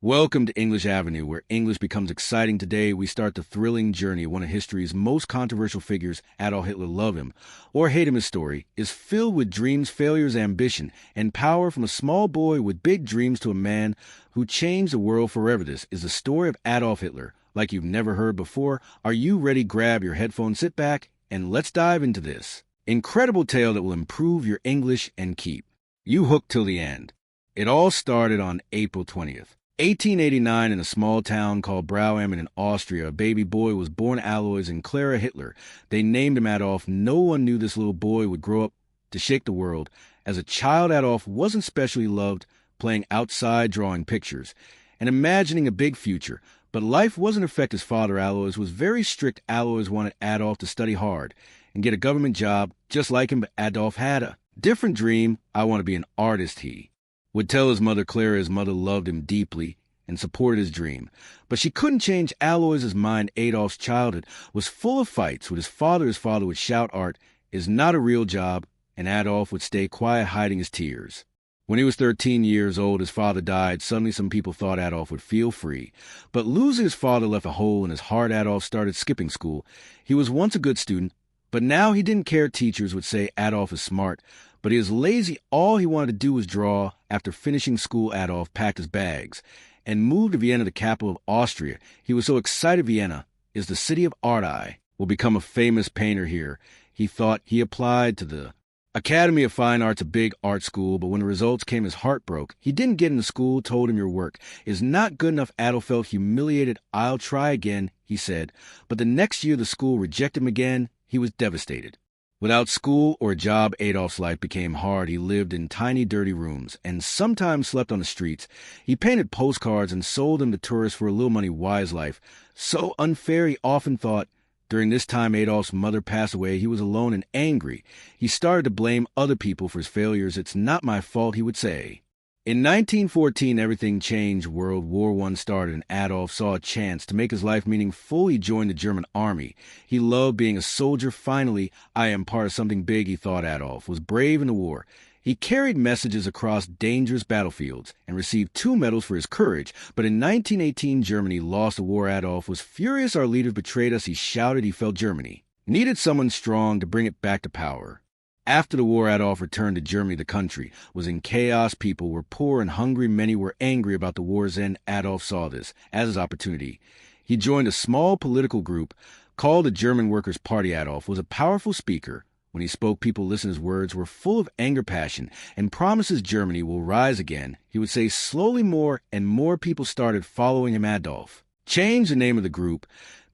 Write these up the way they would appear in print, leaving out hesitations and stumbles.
Welcome to English Avenue, where English becomes exciting. Today, we start the thrilling journey of one of history's most controversial figures. Adolf Hitler, love him or hate him, his story is filled with dreams, failures, ambition, and power. From a small boy with big dreams to a man who changed the world forever. This is the story of Adolf Hitler, like you've never heard before. Are you ready? Grab your headphones, sit back, and let's dive into this incredible tale that will improve your English and keep you hooked till the end. It all started on April 20th. 1889, in a small town called Brauamen in Austria, a baby boy was born. Alois and Clara Hitler. They named him Adolf. No one knew this little boy would grow up to shake the world. As a child, Adolf wasn't specially loved, playing outside, drawing pictures, and imagining a big future. But life wasn't affect his father. Alois was very strict. Alois wanted Adolf to study hard and get a government job just like him, but Adolf had a different dream. I want to be an artist, he would tell his mother Clara. His mother loved him deeply and supported his dream, but she couldn't change Alois's mind. Adolf's childhood was full of fights with his father. His father would shout, "Art is not a real job," and Adolf would stay quiet, hiding his tears. When he was 13 years old, his father died. Suddenly, some people thought Adolf would feel free, but losing his father left a hole in his heart. Adolf started skipping school. He was once a good student, but now he didn't care. Teachers would say Adolf is smart, but he was lazy. All he wanted to do was draw. After finishing school, Adolf packed his bags and moved to Vienna, the capital of Austria. He was so excited. Vienna is the city of art. I will become a famous painter here, he thought. He applied to the Academy of Fine Arts, a big art school, but when the results came, his heart broke. He didn't get into school. Told him, "Your work is not good enough." Adolf felt humiliated. "I'll try again," he said. But the next year, the school rejected him again. He was devastated. Without school or a job, Adolf's life became hard. He lived in tiny, dirty rooms and sometimes slept on the streets. He painted postcards and sold them to tourists for a little money. Wise life, so unfair, he often thought. During this time, Adolf's mother passed away. He was alone and angry. He started to blame other people for his failures. "It's not my fault," he would say. In 1914, everything changed. World War I started, and Adolf saw a chance to make his life meaningful. He joined the German army. He loved being a soldier. Finally, I am part of something big, he thought. Adolf was brave in the war. He carried messages across dangerous battlefields and received 2 medals for his courage. But in 1918, Germany lost the war. Adolf was furious. "Our leaders betrayed us," he shouted. He felt Germany needed someone strong to bring it back to power. After the war, Adolf returned to Germany. The country was in chaos. People were poor and hungry. Many were angry about the war's end. Adolf saw this as his opportunity. He joined a small political group called the German Workers' Party. Adolf was a powerful speaker. When he spoke, people listened. His words were full of anger, passion, and promises Germany will rise again. He would say slowly. More and more people started following him. Adolf changed the name of the group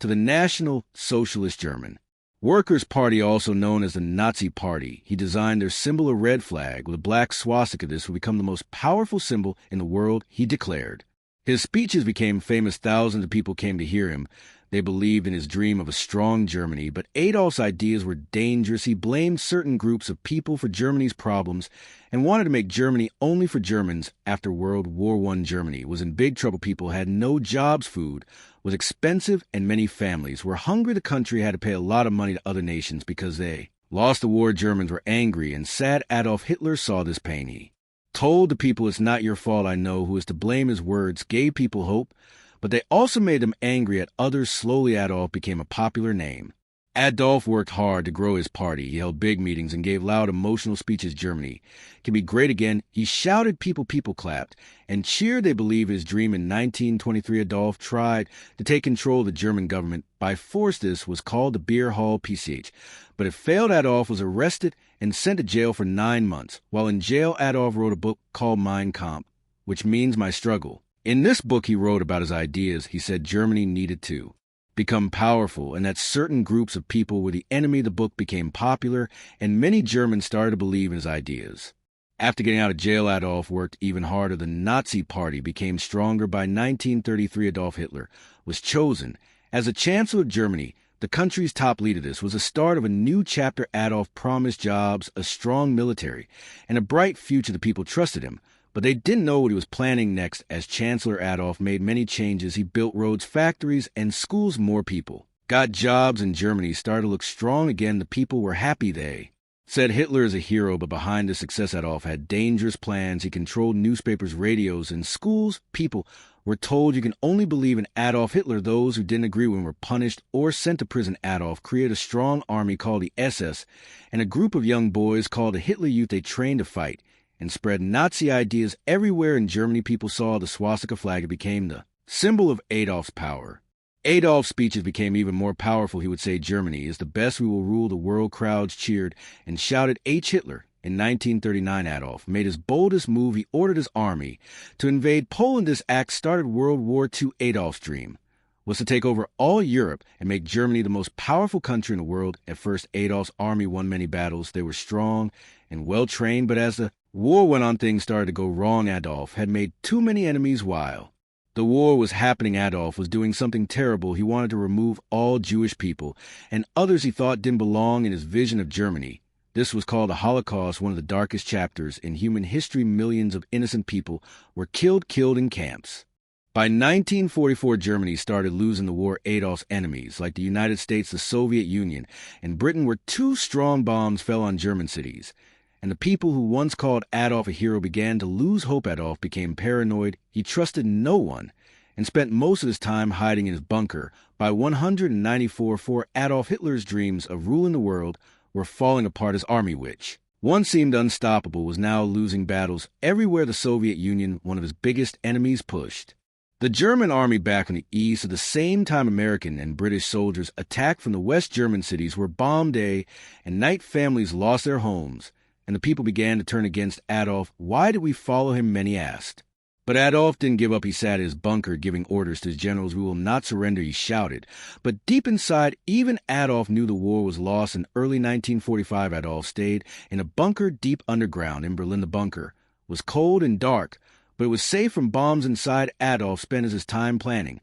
to the National Socialist German Workers' Party, also known as the Nazi Party. He designed their symbol, a red flag with a black swastika. This would become the most powerful symbol in the world, he declared. His speeches became famous. Thousands of people came to hear him. They believed in his dream of a strong Germany, but Adolf's ideas were dangerous. He blamed certain groups of people for Germany's problems and wanted to make Germany only for Germans. After World War I, Germany was in big trouble. People had no jobs. Food was expensive, and many families were hungry. The country had to pay a lot of money to other nations because they lost the war. Germans were angry and sad. Adolf Hitler saw this pain. He told the people, "It's not your fault. I know who is to blame." His words gave people hope, but they also made them angry at others. Slowly, Adolf became a popular name. Adolf worked hard to grow his party. He held big meetings and gave loud, emotional speeches. Germany can be great again, he shouted. People clapped and cheered. They believed his dream. In 1923, Adolf tried to take control of the German government by force. This was called the Beer Hall PCH, but it failed. Adolf was arrested and sent to jail for 9 months. While in jail, Adolf wrote a book called Mein Kampf, which means my struggle. In this book, he wrote about his ideas. He said Germany needed to become powerful and that certain groups of people were the enemy. The book became popular, and many Germans started to believe in his ideas. After getting out of jail, Adolf worked even harder. The Nazi Party became stronger. By 1933, Adolf Hitler was chosen as the Chancellor of Germany, the country's top leader. This was the start of a new chapter. Adolf promised jobs, a strong military, and a bright future. The people trusted him, but they didn't know what he was planning next. As Chancellor, Adolf made many changes. He built roads, factories, and schools. More people got jobs, and Germany started to look strong again. The people were happy. They said Hitler is a hero, but behind this success, Adolf had dangerous plans. He controlled newspapers, radios, and schools. People We're told you can only believe in Adolf Hitler. Those who didn't agree with him were punished or sent to prison. Adolf created a strong army called the SS and a group of young boys called the Hitler Youth they trained to fight and spread Nazi ideas everywhere in Germany. People saw the swastika flag. It became the symbol of Adolf's power. Adolf's speeches became even more powerful. He would say, "Germany is the best. We will rule the world." Crowds cheered and shouted, "H. Hitler." In 1939, Adolf made his boldest move. He ordered his army to invade Poland. This act started World War II. Adolf's dream was to take over all Europe and make Germany the most powerful country in the world. At first, Adolf's army won many battles. They were strong and well-trained, but as the war went on, things started to go wrong. Adolf had made too many enemies while the war was happening. Adolf was doing something terrible. He wanted to remove all Jewish people and others he thought didn't belong in his vision of Germany. This was called the Holocaust, one of the darkest chapters in human history. Millions of innocent people were killed in camps. By 1944, Germany started losing the war. Adolf's enemies, like the United States, the Soviet Union, and Britain, were too strong. Bombs fell on German cities, and the people who once called Adolf a hero began to lose hope. Adolf became paranoid. He trusted no one and spent most of his time hiding in his bunker. By 194, for Adolf Hitler's dreams of ruling the world were falling apart. His army, which once seemed unstoppable, was now losing battles everywhere. The Soviet Union, one of his biggest enemies, pushed the German army back from the east. At the same time, American and British soldiers attacked from the west. German cities were bombed day and night. Families lost their homes, and the people began to turn against Adolf. Why did we follow him? Many asked. But Adolf didn't give up. He sat in his bunker giving orders to his generals. "We will not surrender," he shouted. But deep inside, even Adolf knew the war was lost. In early 1945, Adolf stayed in a bunker deep underground in Berlin. The bunker was cold and dark, but it was safe from bombs inside. Adolf spent his time planning.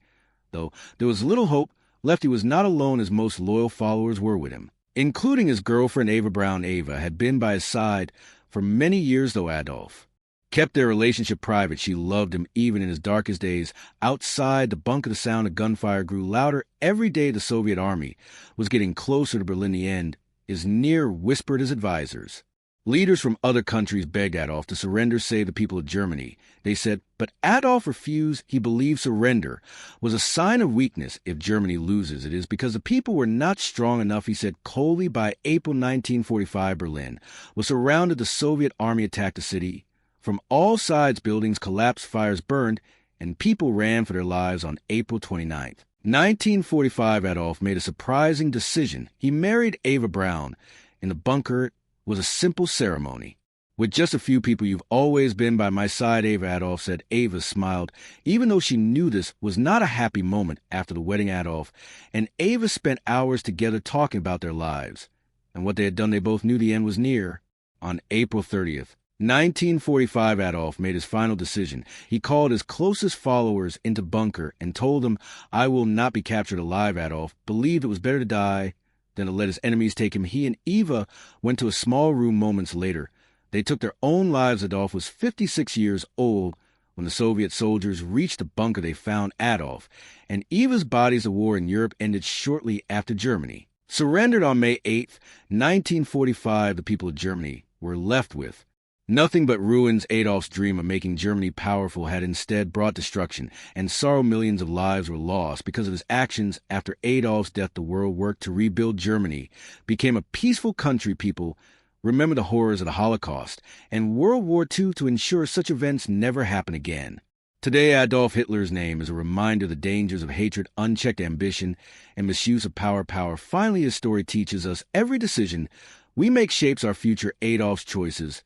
Though there was little hope left, he was not alone. His most loyal followers were with him, including his girlfriend Eva Braun. Eva had been by his side for many years, though Adolf kept their relationship private. She loved him even in his darkest days. Outside the bunker, the sound of gunfire grew louder. Every day the Soviet army was getting closer to Berlin. The end is near, whispered his advisors. Leaders from other countries begged Adolf to surrender, save the people of Germany. They said, but Adolf refused. He believed surrender was a sign of weakness. If Germany loses, it is because the people were not strong enough, he said coldly. By April 1945, Berlin was surrounded. The Soviet army attacked the city from all sides. Buildings collapsed, fires burned, and people ran for their lives. On April 29th, 1945, Adolf made a surprising decision. He married Eva Braun. In the bunker was a simple ceremony. With just a few people. "You've always been by my side, Eva," Adolf said. Eva smiled, even though she knew this was not a happy moment. After the wedding, Adolf and Eva spent hours together talking about their lives and what they had done. They both knew the end was near. On April 30th, 1945, Adolf made his final decision. He called his closest followers into bunker and told them, "I will not be captured alive." Adolf believed it was better to die than to let his enemies take him. He and Eva went to a small room. Moments later, they took their own lives. Adolf was 56 years old when the Soviet soldiers reached the bunker. They found Adolf and Eva's bodies. The war in Europe ended shortly after Germany surrendered on May 8th, 1945. The people of Germany were left with nothing but ruins. Adolf's dream of making Germany powerful had instead brought destruction and sorrow. Millions of lives were lost because of his actions. After Adolf's death, the world worked to rebuild. Germany became a peaceful country. People remember the horrors of the Holocaust and World War II to ensure such events never happen again. Today, Adolf Hitler's name is a reminder of the dangers of hatred, unchecked ambition, and misuse of power. Finally, his story teaches us every decision we make shapes our future. Adolf's choices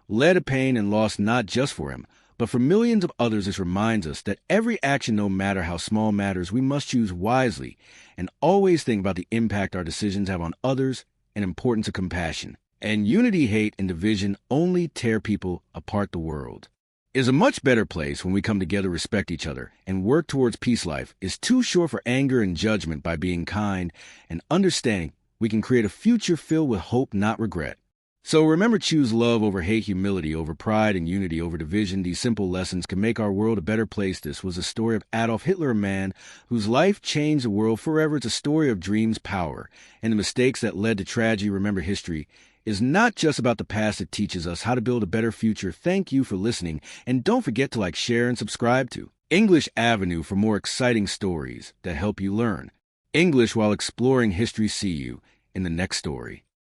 led to pain and loss, not just for him, but for millions of others. This reminds us that every action, no matter how small, matters. We must choose wisely and always think about the impact our decisions have on others and importance of compassion. And unity, hate, and division only tear people apart. The world is a much better place when we come together, respect each other, and work towards peace. Life is too short for anger and judgment. By being kind and understanding, we can create a future filled with hope, not regret. So remember, choose love over hate, humility over pride, and unity over division. These simple lessons can make our world a better place. This was the story of Adolf Hitler, a man whose life changed the world forever. It's a story of dreams, power, and the mistakes that led to tragedy. Remember, history is not just about the past. It teaches us how to build a better future. Thank you for listening, and don't forget to like, share, and subscribe to English Avenue for more exciting stories that help you learn English while exploring history. See you in the next story.